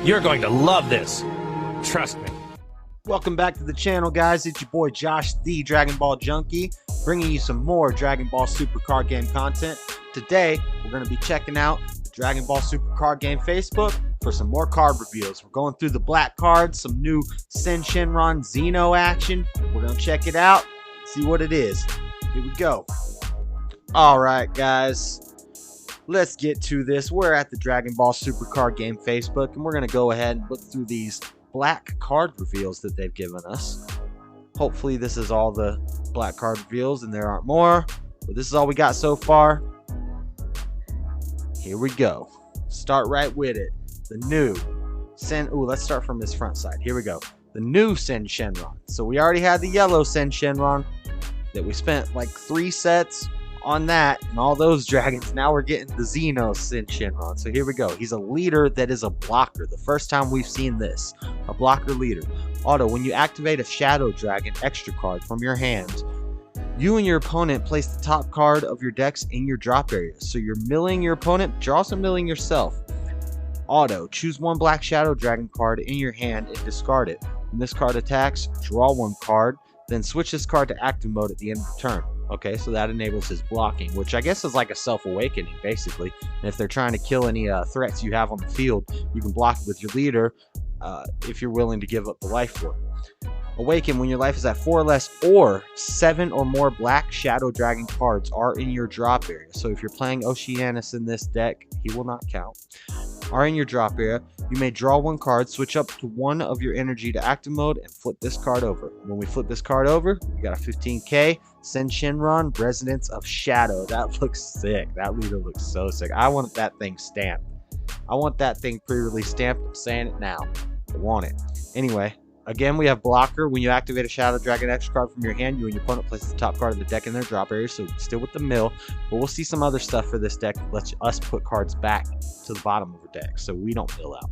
You're going to love this. Trust me. Welcome back to the channel, guys. It's your boy Josh, the Dragon Ball Junkie, bringing you some more Dragon Ball Super Card Game content. Today, we're going to be checking out the Dragon Ball Super Card Game Facebook for some more card reveals. We're going through the black cards, some new Sen Shenron Xeno action. We're going to check it out, see what it is. Here we go. All right, guys. Let's get to this. We're at the Dragon Ball Super Card Game Facebook, and we're going to go ahead and look through these black card reveals that they've given us. Hopefully this is all the black card reveals and there aren't more, but this is all we got so far. Here we go. Start right with it. The new Sen. Ooh, let's start from this front side. Here we go. The new Sen Shenron. So we already had the yellow Sen Shenron that we spent like 3 sets on that and all those dragons. Now we're getting the Xeno Sen Shenron. So here we go. He's a leader that is a blocker. The first time we've seen this. A blocker leader. Auto, when you activate a Shadow Dragon extra card from your hand, you and your opponent place the top card of your decks in your drop area. So you're milling your opponent, but you're also milling yourself. Auto, choose 1 black Shadow Dragon card in your hand and discard it. When this card attacks, draw 1 card, then switch this card to active mode at the end of the turn. Okay, so that enables his blocking, which I guess is like a self-awakening, basically. And if they're trying to kill any threats you have on the field, you can block it with your leader if you're willing to give up the life for it. Awaken, when your life is at 4 or less, or 7 or more black Shadow Dragon cards are in your drop area. So if you're playing Oceanus in this deck, he will not count. Are in your drop area, you may draw 1 card, switch up to 1 of your energy to active mode, and flip this card over. When we flip this card over, we got a 15k Sen Shenron Resonance of Shadow. That looks sick. That leader looks so sick. I want that thing stamped. I want that thing pre-release stamped. I'm saying it now. I want it. Anyway, again, we have blocker. When you activate a Shadow Dragon extra card from your hand, you and your opponent place the top card of the deck in their drop area, so still with the mill. But we'll see some other stuff for this deck that lets us put cards back to the bottom of the deck, so we don't mill out.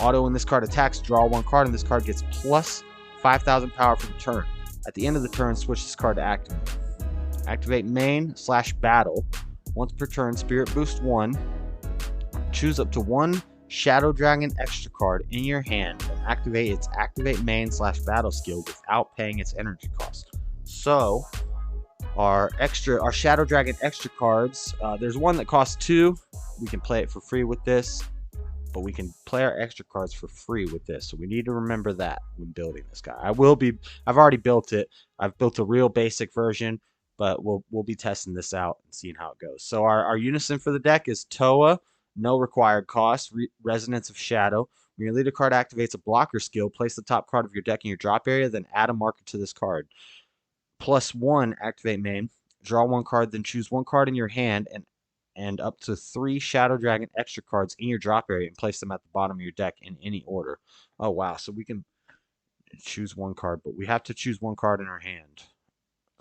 Auto, when this card attacks, draw 1 card, and this card gets plus 5,000 power for the turn. At the end of the turn, switch this card to active. Activate main/battle. Once per turn, Spirit Boost 1. Choose up to 1 Shadow Dragon extra card in your hand and activate its activate main/battle skill without paying its energy cost. So our Shadow Dragon extra cards, there's one that costs 2. We can play it for free with this, but we can play our extra cards for free with this. So we need to remember that when building this guy. I've already built it. I've built a real basic version, but we'll be testing this out and seeing how it goes. So our unison for the deck is Toa. No required cost. Resonance of Shadow. When your leader card activates a blocker skill, place the top card of your deck in your drop area, then add a marker to this card. +1, activate main. Draw 1 card, then choose 1 card in your hand and up to 3 Shadow Dragon extra cards in your drop area and place them at the bottom of your deck in any order. Oh, wow. So we can choose 1 card, but we have to choose 1 card in our hand.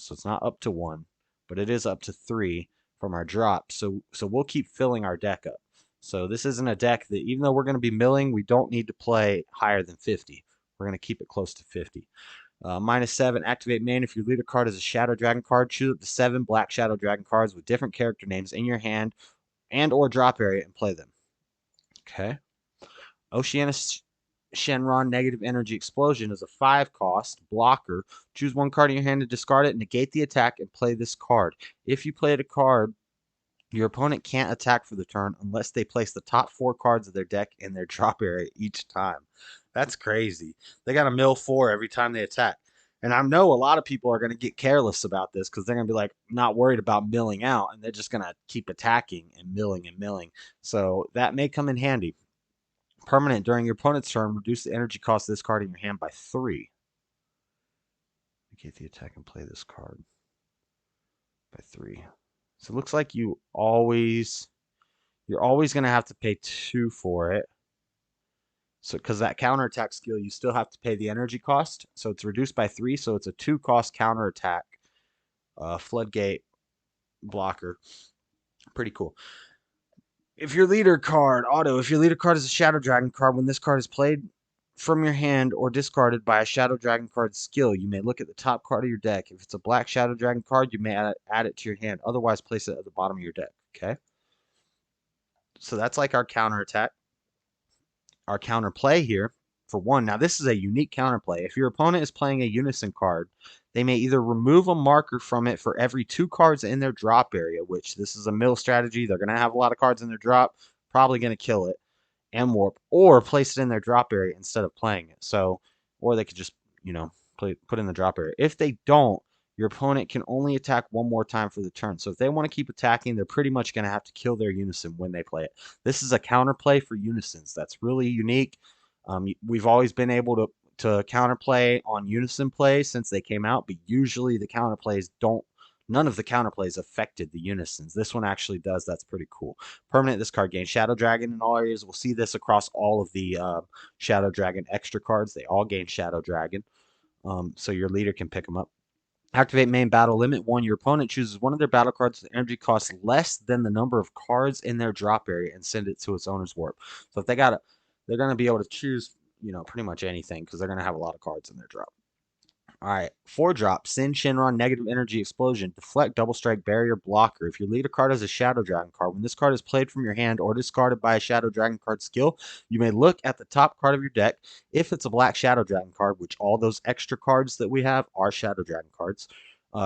So it's not up to 1, but it is up to 3 from our drop. So we'll keep filling our deck up. So this isn't a deck that, even though we're going to be milling, we don't need to play higher than 50. We're going to keep it close to 50. -7, activate main. If your leader card is a Shadow Dragon card, choose up to 7 black Shadow Dragon cards with different character names in your hand and or drop area and play them. Okay. Oceanus Shenron Negative Energy Explosion is a 5 cost blocker. Choose 1 card in your hand to discard it, negate the attack, and play this card. If you played a card, your opponent can't attack for the turn unless they place the top 4 cards of their deck in their drop area each time. That's crazy. They got to mill 4 every time they attack. And I know a lot of people are going to get careless about this because they're going to be like not worried about milling out, and they're just going to keep attacking and milling and milling. So that may come in handy. Permanent, during your opponent's turn, reduce the energy cost of this card in your hand by 3. Negate the attack and play this card by 3. So it looks like you're always going to have to pay 2 for it. So because that counterattack skill, you still have to pay the energy cost. So it's reduced by 3, so it's a 2 cost counterattack. Floodgate blocker. Pretty cool. If your leader card, Auto, if your leader card is a Shadow Dragon card, when this card is played from your hand or discarded by a Shadow Dragon card skill, you may look at the top card of your deck. If it's a black Shadow Dragon card, you may add it to your hand. Otherwise, place it at the bottom of your deck. Okay? So that's like our counterattack. our counterplay here for 1. Now, this is a unique counterplay. If your opponent is playing a unison card, they may either remove a marker from it for every 2 cards in their drop area, which this is a mill strategy. They're going to have a lot of cards in their drop, probably going to kill it and warp, or place it in their drop area instead of playing it. So, or they could just, put it in the drop area. If they don't, your opponent can only attack 1 more time for the turn. So if they want to keep attacking, they're pretty much going to have to kill their unison when they play it. This is a counterplay for unisons. That's really unique. We've always been able to counterplay on unison plays since they came out, but usually the counterplays don't. None of the counterplays affected the unisons. This one actually does. That's pretty cool. Permanent, this card gains Shadow Dragon in all areas. We'll see this across all of the Shadow Dragon extra cards. They all gain Shadow Dragon. So your leader can pick them up. Activate main battle limit 1. Your opponent chooses one of their battle cards with energy cost less than the number of cards in their drop area and send it to its owner's warp. So if they're going to be able to choose, pretty much anything because they're going to have a lot of cards in their drop. All right, 4-drop, Sin Shenron, Negative Energy Explosion, Deflect, Double Strike, Barrier, Blocker. If your leader card is a Shadow Dragon card, when this card is played from your hand or discarded by a Shadow Dragon card skill, you may look at the top card of your deck. If it's a black Shadow Dragon card, which all those extra cards that we have are Shadow Dragon cards,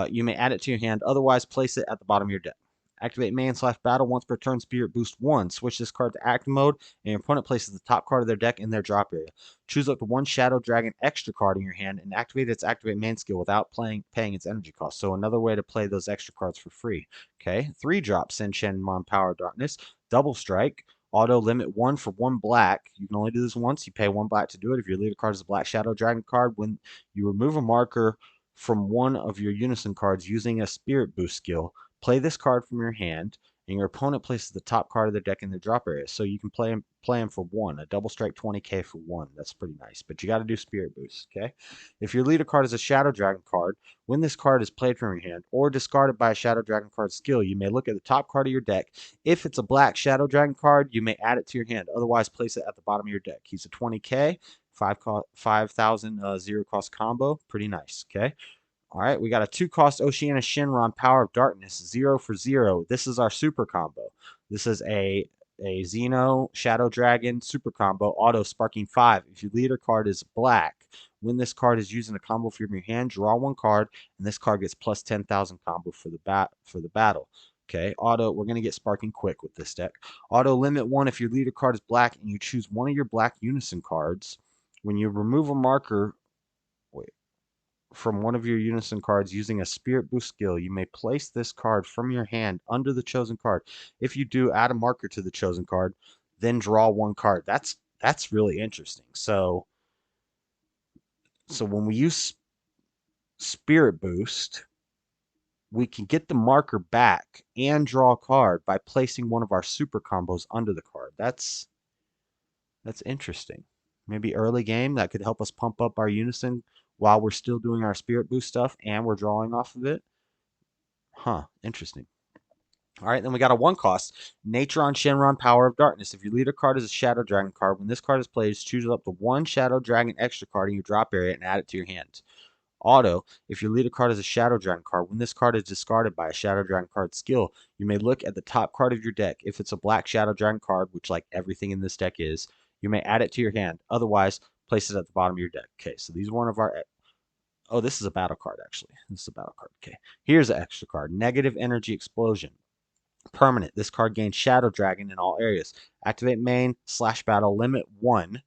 you may add it to your hand. Otherwise, place it at the bottom of your deck. Activate main/battle once per turn. Spirit Boost 1. Switch this card to active mode, and your opponent places the top card of their deck in their drop area. Choose up to 1 Shadow Dragon extra card in your hand and activate its activate main skill without paying its energy cost. So another way to play those extra cards for free. Okay, 3-drop, Sin Shenron, Power of Darkness, Double Strike. Auto limit 1 for 1 black. You can only do this once. You pay 1 black to do it. If your leader card is a black Shadow Dragon card, when you remove a marker from one of your unison cards using a Spirit Boost skill, play this card from your hand, and your opponent places the top card of their deck in their drop area. So you can play them for 1. A double strike 20k for 1. That's pretty nice. But you got to do Spirit Boost, okay? If your leader card is a Shadow Dragon card, when this card is played from your hand or discarded by a Shadow Dragon card skill, you may look at the top card of your deck. If it's a black Shadow Dragon card, you may add it to your hand. Otherwise, place it at the bottom of your deck. He's a 20k, 5,000 zero cost combo. Pretty nice, okay? All right, we got a 2-cost Oceana Shenron, Power of Darkness, 0 for 0. This is our super combo. This is a Xeno Shadow Dragon super combo, auto sparking 5. If your leader card is black, when this card is using a combo from your hand, draw 1 card, and this card gets plus 10,000 combo for the battle. Okay, auto, we're going to get sparking quick with this deck. Auto limit 1, if your leader card is black and you choose one of your black unison cards, when you remove a marker from one of your unison cards using a Spirit Boost skill, you may place this card from your hand under the chosen card. If you do, add a marker to the chosen card, then draw 1 card. That's really interesting. So when we use Spirit Boost, we can get the marker back and draw a card by placing one of our super combos under the card. That's interesting. Maybe early game that could help us pump up our unison while we're still doing our Spirit Boost stuff and we're drawing off of it. Huh, interesting. All right, then we got a 1-cost, Natron Shenron, Power of Darkness. If your leader card is a Shadow Dragon card, when this card is played, choose up to 1 Shadow Dragon extra card in your drop area and add it to your hand. Auto, if your leader card is a Shadow Dragon card, when this card is discarded by a Shadow Dragon card skill, you may look at the top card of your deck. If it's a black Shadow Dragon card, which like everything in this deck is, you may add it to your hand. Otherwise, place it at the bottom of your deck. Okay, so these are one of our... Oh, this is a battle card, actually. This is a battle card. Okay, here's an extra card. Negative Energy Explosion. Permanent. This card gains Shadow Dragon in all areas. Activate main/battle limit 1.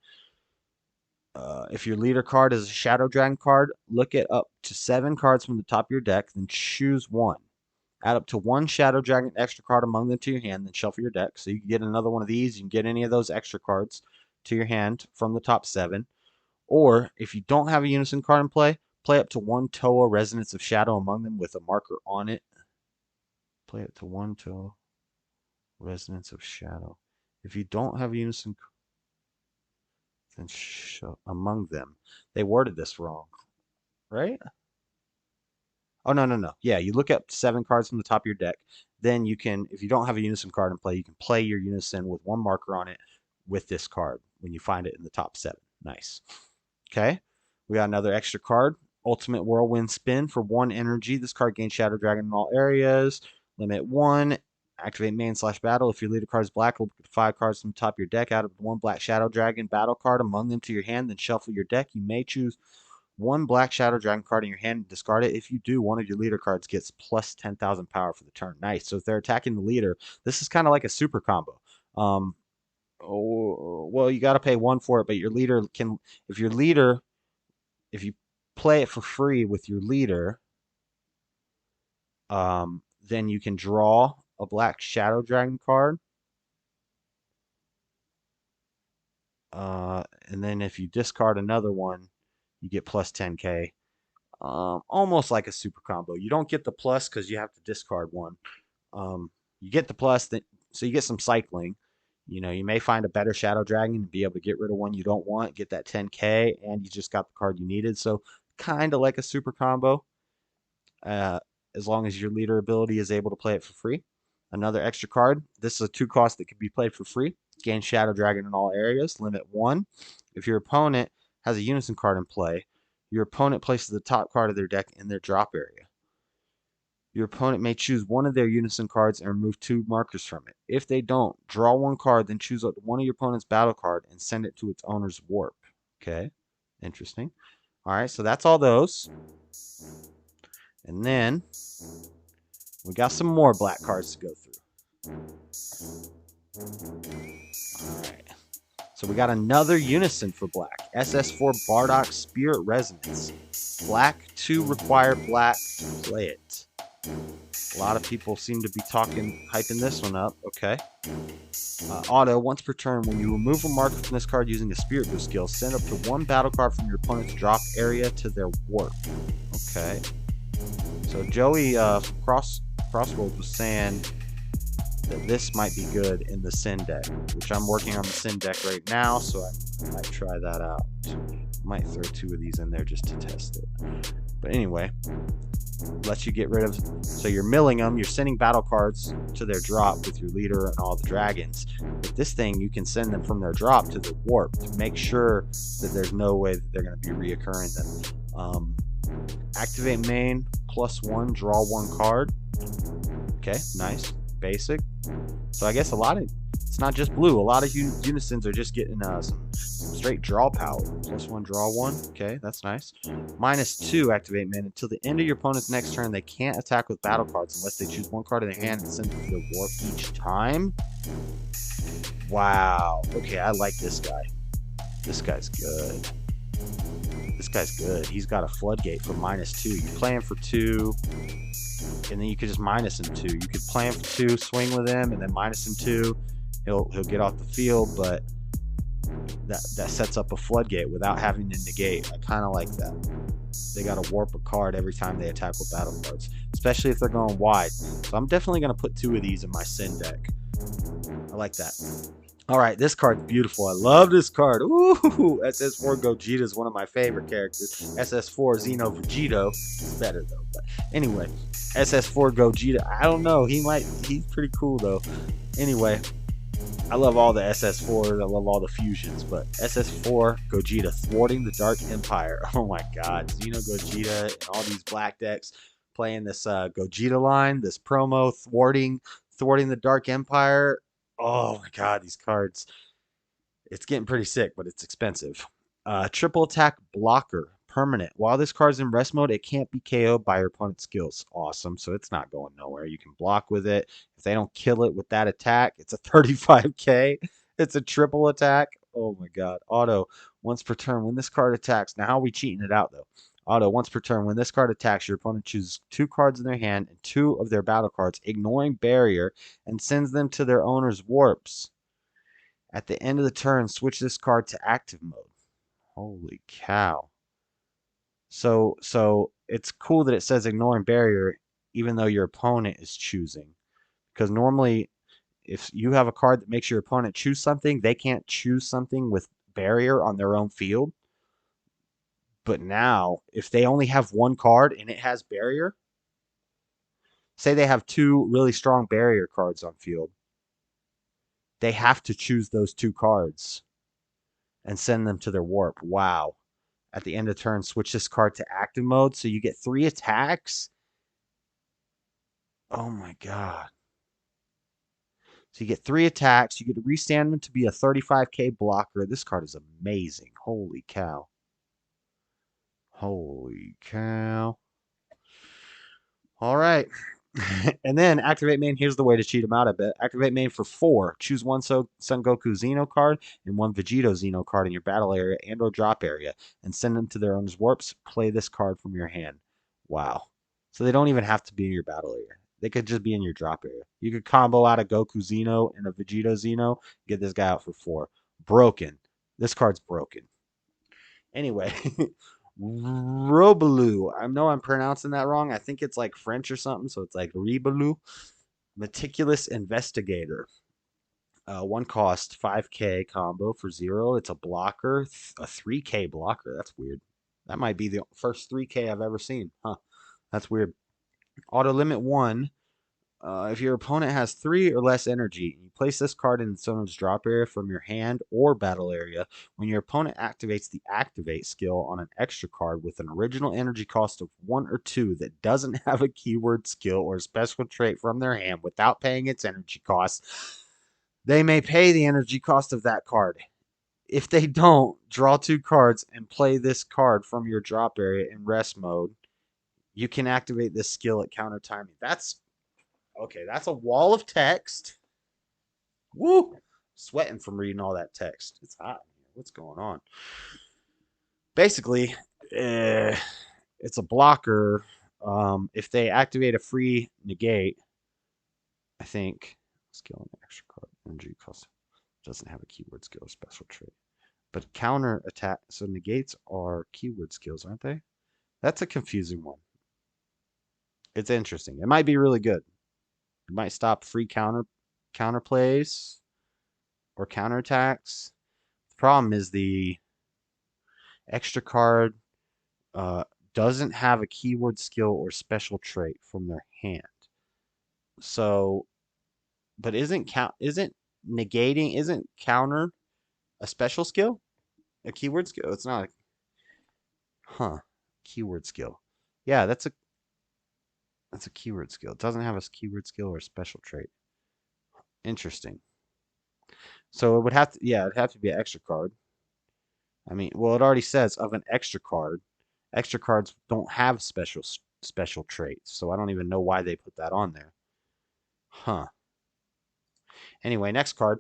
If your leader card is a Shadow Dragon card, look at up to 7 cards from the top of your deck, then choose 1. Add up to 1 Shadow Dragon extra card among them to your hand, then shuffle your deck. So you can get another one of these. You can get any of those extra cards to your hand from the top 7. Or if you don't have a unison card in play, play up to 1 Toa Resonance of Shadow among them with a marker on it. Play up to 1 Toa Resonance of Shadow. If you don't have a unison, then among them. They worded this wrong, right? Oh, no. Yeah, you look up 7 cards from the top of your deck. Then you can, if you don't have a unison card in play, you can play your unison with 1 marker on it with this card when you find it in the top 7. Nice. Okay, we got another extra card. Ultimate Whirlwind Spin for 1 energy. This card gains Shadow Dragon in all areas. Limit 1. Activate main/battle. If your leader card is black, look at 5 cards from the top of your deck. Out of 1 black Shadow Dragon battle card among them to your hand, then shuffle your deck. You may choose 1 black Shadow Dragon card in your hand and discard it. If you do, one of your leader cards gets plus 10,000 power for the turn. Nice. So if they're attacking the leader, this is kind of like a super combo. Well, you got to pay 1 for it, but your leader can, if you play it for free with your leader, then you can draw a black Shadow Dragon card. And then if you discard another one, you get plus 10k. Almost like a super combo. You don't get the plus because you have to discard one. You get the plus, so you get some cycling. You may find a better Shadow Dragon and be able to get rid of one you don't want, get that 10k, and you just got the card you needed. So kind of like a super combo, as long as your leader ability is able to play it for free. Another extra card. This is a 2 cost that can be played for free. Gain Shadow Dragon in all areas. Limit 1. If your opponent has a Unison card in play, your opponent places the top card of their deck in their drop area. Your opponent may choose one of their Unison cards and remove 2 markers from it. If they don't, draw 1 card, then choose one of your opponent's battle card and send it to its owner's warp. Okay, interesting. All right, so that's all those. And then we got some more black cards to go through. Alright. So we got another Unison for black. SS4 Bardock Spirit Resonance. Black, 2 required black to play it. A lot of people seem to be hyping this one up. Okay. Auto, once per turn, when you remove a marker from this card using a Spirit Boost skill, send up to 1 battle card from your opponent's drop area to their warp. Okay. So Joey from Crossroads was saying that this might be good in the Sin deck, which I'm working on the Sin deck right now, so I might try that out. Might throw 2 of these in there just to test it. But anyway, lets you get rid of, so you're milling them, you're sending battle cards to their drop with your leader and all the dragons. With this thing, you can send them from their drop to the warp to make sure that there's no way that they're going to be reoccurring them. Activate main, +1, draw 1 card. Okay, nice, basic. So I guess it's not just blue. A lot of Unisons are just getting some straight draw power. +1, draw 1. Okay, that's nice. -2, activate main. Until the end of your opponent's next turn, they can't attack with battle cards unless they choose 1 card in their hand and send it to their warp each time. Wow. Okay, I like this guy. This guy's good. This guy's good. He's got a floodgate for -2. You play him for 2, and then you could just minus him 2. You could play him for 2, swing with him, and then minus him 2. He'll get off the field, but that sets up a floodgate without having to negate. I kind of like that. They got to warp a card every time they attack with battle cards, especially if they're going wide. So I'm definitely going to put 2 of these in my Sin deck. I like that. All right, this card's beautiful. I love this card. Ooh, SS4 Gogeta is one of my favorite characters. SS4 Xeno Vegito is better though. But anyway, SS4 Gogeta. I don't know. He's pretty cool though. Anyway, I love all the SS4s. I love all the fusions. But SS4 Gogeta, thwarting the Dark Empire. Oh my God, Xeno Gogeta and all these black decks playing this Gogeta line. This promo thwarting the Dark Empire. Oh my God, these cards. It's getting pretty sick, but it's expensive. Triple attack blocker, permanent. While this card's in rest mode, it can't be KO'd by your opponent's skills. Awesome, so it's not going nowhere. You can block with it. If they don't kill it with that attack, it's a 35k. It's a triple attack. Oh my God. Auto, once per turn, when this card attacks. Now, how are we cheating it out, though? Auto, once per turn, when this card attacks, your opponent chooses 2 cards in their hand and 2 of their battle cards, ignoring barrier, and sends them to their owner's warps. At the end of the turn, switch this card to active mode. Holy cow. So it's cool that it says ignoring barrier, even though your opponent is choosing. Because normally, if you have a card that makes your opponent choose something, they can't choose something with barrier on their own field. But now, if they only have 1 card and it has barrier, say they have 2 really strong barrier cards on field, they have to choose those 2 cards and send them to their warp. Wow. At the end of turn, switch this card to active mode, so you get 3 attacks. Oh my God. So you get 3 attacks. You get to restand him to be a 35k blocker. This card is amazing. Holy cow. Holy cow. All right. And then activate main. Here's the way to cheat him out a bit. Activate main for 4. Choose one Son Goku Xeno card and one Vegito Xeno card in your battle area and or drop area and send them to their owner's warps. Play this card from your hand. Wow. So they don't even have to be in your battle area. They could just be in your drop area. You could combo out a Goku Xeno and a Vegito Xeno. Get this guy out for 4. Broken. This card's broken. Anyway, Robaloo. I know I'm pronouncing that wrong. I think it's like French or something, so it's like Ribaloo. Meticulous Investigator. One cost 5k combo for 0. It's a blocker, a 3k blocker. That's weird. That might be the first 3k I've ever seen. Huh. That's weird. Auto limit 1. If your opponent has 3 or less energy, you place this card in someone's drop area from your hand or battle area. When your opponent activates the activate skill on an extra card with an original energy cost of 1 or 2 that doesn't have a keyword skill or special trait from their hand without paying its energy cost, they may pay the energy cost of that card. If they don't, draw 2 cards and play this card from your drop area in rest mode. You can activate this skill at counter timing. That's okay, that's a wall of text. Woo! Sweating from reading all that text. It's hot in here. What's going on? Basically, it's a blocker. If they activate a free negate, I think skill and extra card energy cost doesn't have a keyword skill or special trait. But counter attack, so negates are keyword skills, aren't they? That's a confusing one. It's interesting. It might be really good. It might stop free counter plays or counterattacks. The problem is the extra card doesn't have a keyword skill or special trait from their hand. So, but isn't counter a special skill? A keyword skill? It's not. Keyword skill. Yeah, that's a keyword skill. It doesn't have a keyword skill or a special trait. Interesting. So it would have to, yeah, it'd have to be an extra card. I mean, well, it already says of an extra card. Extra cards don't have special traits, so I don't even know why they put that on there. Huh. Anyway, next card.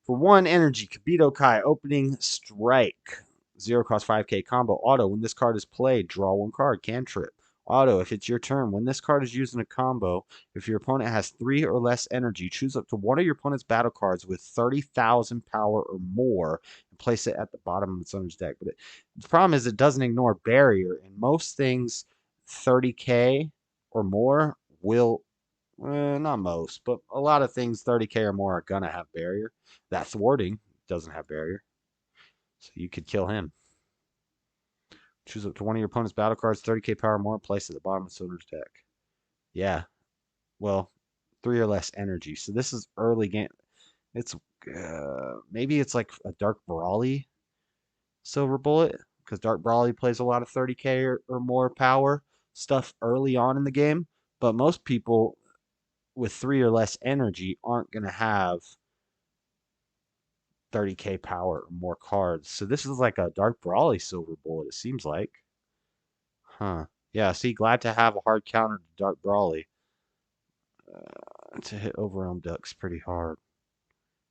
For 1 energy, Kibito Kai, opening strike. 0 cost 5k combo. Auto, when this card is played, draw 1 card. Cantrip. Auto, if it's your turn, when this card is used in a combo, if your opponent has 3 or less energy, choose up to one of your opponent's battle cards with 30,000 power or more and place it at the bottom of its owner's deck. But the problem is it doesn't ignore barrier, and most things 30k or more will, not most, but a lot of things 30k or more are going to have barrier. That thwarting doesn't have barrier, so you could kill him. Choose up to one of your opponent's battle cards, 30k power or more, place at the bottom of the owner's deck. Yeah. Well, 3 or less energy. So this is early game. It's maybe it's like a Dark Brawly Silver Bullet, because Dark Brawly plays a lot of 30k or more power stuff early on in the game. But most people with 3 or less energy aren't going to have 30k power or more cards. So this is like a Dark Brawly Silver Bullet, it seems like. Huh. Yeah, see, glad to have a hard counter to Dark Brawly. To hit Overwhelm decks pretty hard.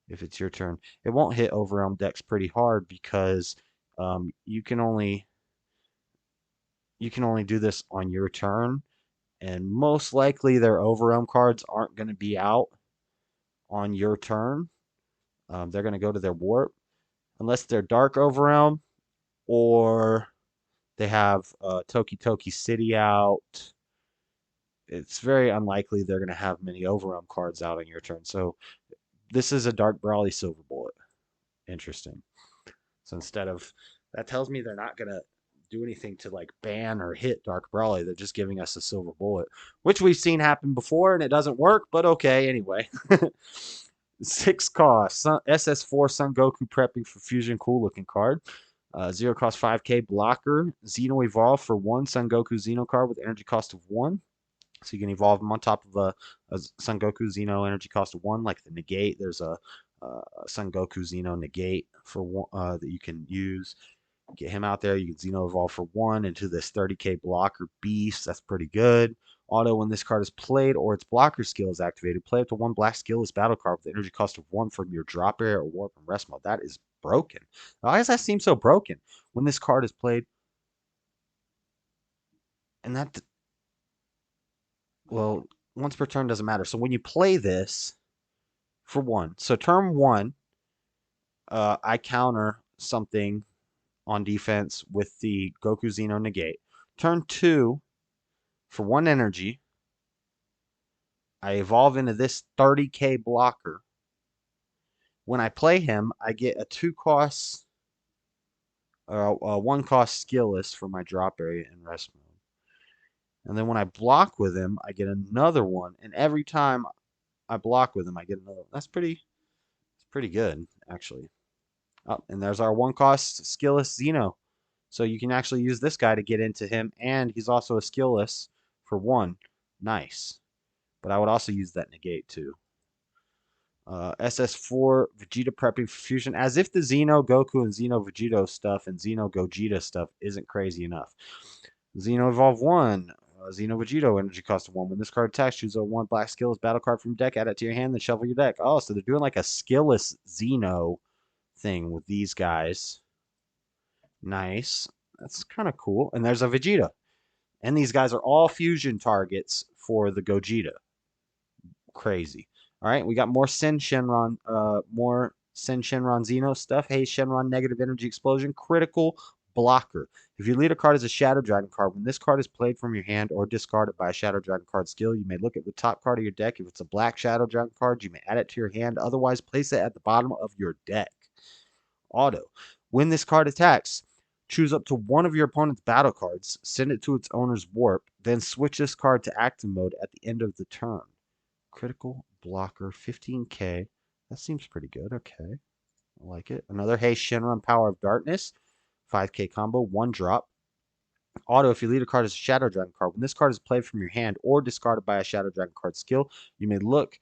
If it's your turn. It won't hit Overwhelm decks pretty hard because you can only do this on your turn. And most likely their Overwhelm cards aren't going to be out on your turn. They're going to go to their warp. Unless they're Dark Overwhelm or they have Toki Toki City out. It's very unlikely they're going to have many Overwhelm cards out on your turn. So this is a Dark Brawly Silver Bullet. Interesting. So instead of, that tells me they're not going to do anything to like ban or hit Dark Brawly. They're just giving us a Silver Bullet, which we've seen happen before and it doesn't work, but okay, anyway. 6 cost. SS4 Son Goku prepping for Fusion. Cool looking card. 0 cost 5k blocker. Xeno Evolve for 1 Son Goku Xeno card with energy cost of 1. So you can evolve them on top of a Son Goku Xeno energy cost of 1, like the negate. There's a Son Goku Xeno negate for one, that you can use. Get him out there. You can Xeno evolve for 1 into this 30k blocker beast. That's pretty good. Auto, when this card is played or its blocker skill is activated, play up to 1 black skillless battle card with the energy cost of 1 from your drop area or warp and rest mode. That is broken. Why does that seem so broken? When this card is played, and that, well, once per turn doesn't matter. So when you play this for 1, so turn 1, I counter something on defense with the Goku Xeno negate. Turn 2, for 1 energy, I evolve into this 30k blocker. When I play him, I get a 2-cost, 1-cost skillless for my drop area and rest mode. And then when I block with him, I get another one. And every time I block with him, I get another one. It's pretty good, actually. Oh, and there's our 1-cost skillless Xeno. So you can actually use this guy to get into him, and he's also a skillless for 1. Nice. But I would also use that negate too. SS4 Vegeta prepping for fusion, as if the Xeno Goku and Xeno Vegito stuff and Xeno Gogeta stuff isn't crazy enough. Xeno Evolve 1, Xeno Vegito energy cost of 1. When this card attacks, choose a 1 black skillless battle card from your deck, add it to your hand, then shuffle your deck. Oh, so they're doing like a skillless Xeno thing with these guys. Nice. That's kind of cool. And there's a Vegeta. And these guys are all fusion targets for the Gogeta. Crazy. All right, we got more Sen Shenron Xeno stuff. Hey, Shenron negative energy explosion, critical blocker. If you lead a card as a Shadow Dragon card, when this card is played from your hand or discarded by a Shadow Dragon card skill, you may look at the top card of your deck. If it's a black Shadow Dragon card, you may add it to your hand. Otherwise, place it at the bottom of your deck. Auto. When this card attacks, choose up to 1 of your opponent's battle cards, send it to its owner's warp, then switch this card to active mode at the end of the turn. Critical blocker, 15k. That seems pretty good. Okay. I like it. Another Hey Shenron Power of Darkness. 5k combo, 1 drop. Auto, if you lead a card as a Shadow Dragon card, when this card is played from your hand or discarded by a Shadow Dragon card skill, you may look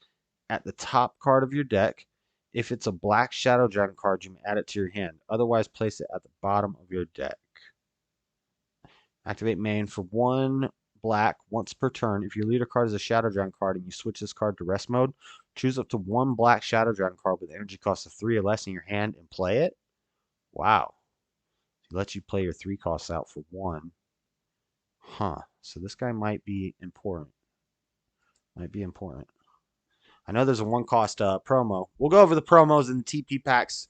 at the top card of your deck. If it's a black Shadow Dragon card, you may add it to your hand. Otherwise, place it at the bottom of your deck. Activate main for 1 black once per turn. If you lead a card as a Shadow Dragon card and you switch this card to rest mode, choose up to 1 black Shadow Dragon card with energy cost of 3 or less in your hand and play it. Wow. It lets you play your 3 costs out for 1. Huh. So this guy might be important. Might be important. I know there's a 1-cost promo. We'll go over the promos and the TP packs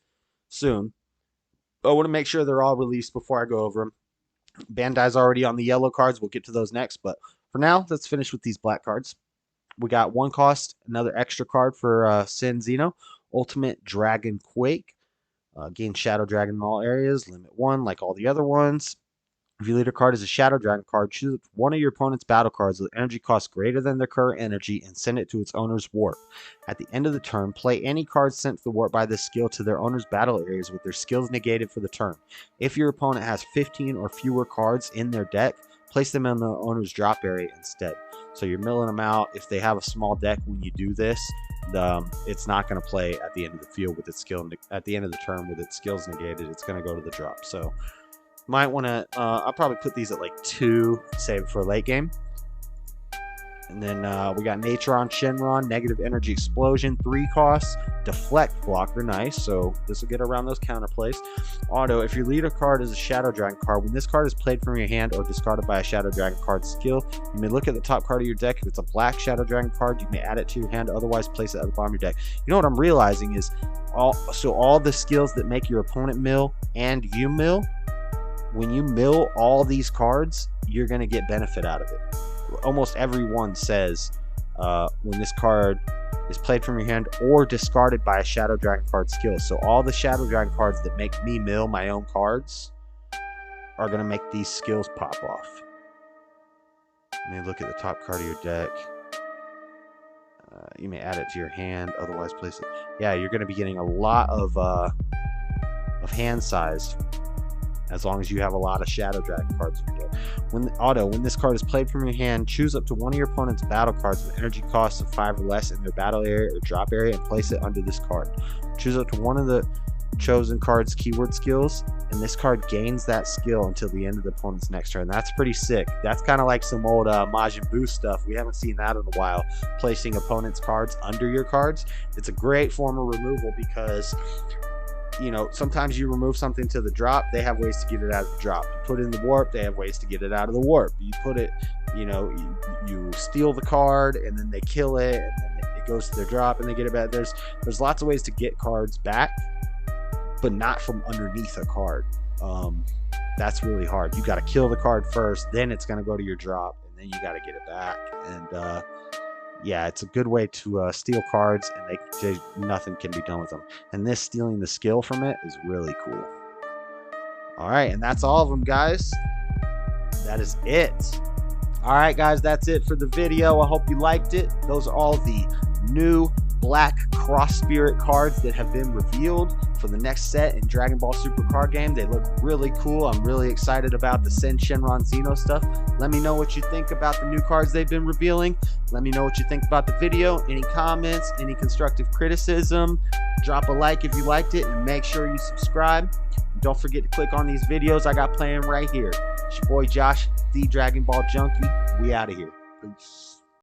soon. I want to make sure they're all released before I go over them. Bandai's already on the yellow cards. We'll get to those next. But for now, let's finish with these black cards. We got 1-cost, another extra card for Sen Xeno. Ultimate Dragon Quake. Gain Shadow Dragon in all areas. Limit 1 like all the other ones. If you lead a card as a Shadow Dragon card, choose 1 of your opponent's battle cards with energy cost greater than their current energy and send it to its owner's warp. At the end of the turn, play any card sent to the warp by this skill to their owner's battle areas with their skills negated for the turn. If your opponent has 15 or fewer cards in their deck, place them in the owner's drop area instead. So you're milling them out. If they have a small deck when you do this, it's not going to play at the end of the field with its skill. At the end of the turn with its skills negated, it's going to go to the drop. So might want to, I'll probably put these at like 2, save it for a late game. And then we got Naturon Shenron, negative energy explosion, 3 costs, deflect blocker, nice. So this will get around those counterplays. Auto, if you lead a card as a Shadow Dragon card, when this card is played from your hand or discarded by a Shadow Dragon card skill, you may look at the top card of your deck. If it's a black Shadow Dragon card, you may add it to your hand. Otherwise, place it at the bottom of your deck. You know what I'm realizing is all the skills that make your opponent mill and you mill, when you mill all these cards, you're going to get benefit out of it. Almost everyone says when this card is played from your hand or discarded by a Shadow Dragon card skill. So all the Shadow Dragon cards that make me mill my own cards are going to make these skills pop off. You may look at the top card of your deck. You may add it to your hand. Otherwise, place it. Yeah, you're going to be getting a lot of hand size, as long as you have a lot of Shadow Dragon cards in your deck. When this card is played from your hand, choose up to one of your opponent's battle cards with energy costs of 5 or less in their battle area or drop area and place it under this card. Choose up to one of the chosen card's keyword skills, and this card gains that skill until the end of the opponent's next turn. That's pretty sick. That's kind of like some old Majin Buu stuff. We haven't seen that in a while, placing opponent's cards under your cards. It's a great form of removal because, you know, sometimes you remove something to the drop, they have ways to get it out of the drop. You put it in the warp, they have ways to get it out of the warp. You put it, you know, you steal the card and then they kill it, and then it goes to their drop and they get it back. There's lots of ways to get cards back, but not from underneath a card. That's really hard. You got to kill the card first, then it's going to go to your drop, and then you got to get it back. And yeah, it's a good way to steal cards, and nothing can be done with them. And this stealing the skill from it is really cool. All right, and that's all of them, guys. That is it. All right, guys, that's it for the video. I hope you liked it. Those are all the new black cross spirit cards that have been revealed for the next set in Dragon Ball Super card game. They look really cool. I'm really excited about the Sen Shenron Xeno stuff. Let me know what you think about the new cards they've been revealing. Let me know what you think about the video. Any comments, any constructive criticism, drop a like if you liked it, and make sure you subscribe. Don't forget to click on these videos I got playing right here. It's your boy Josh, the Dragon Ball Junkie. We out of here. Peace.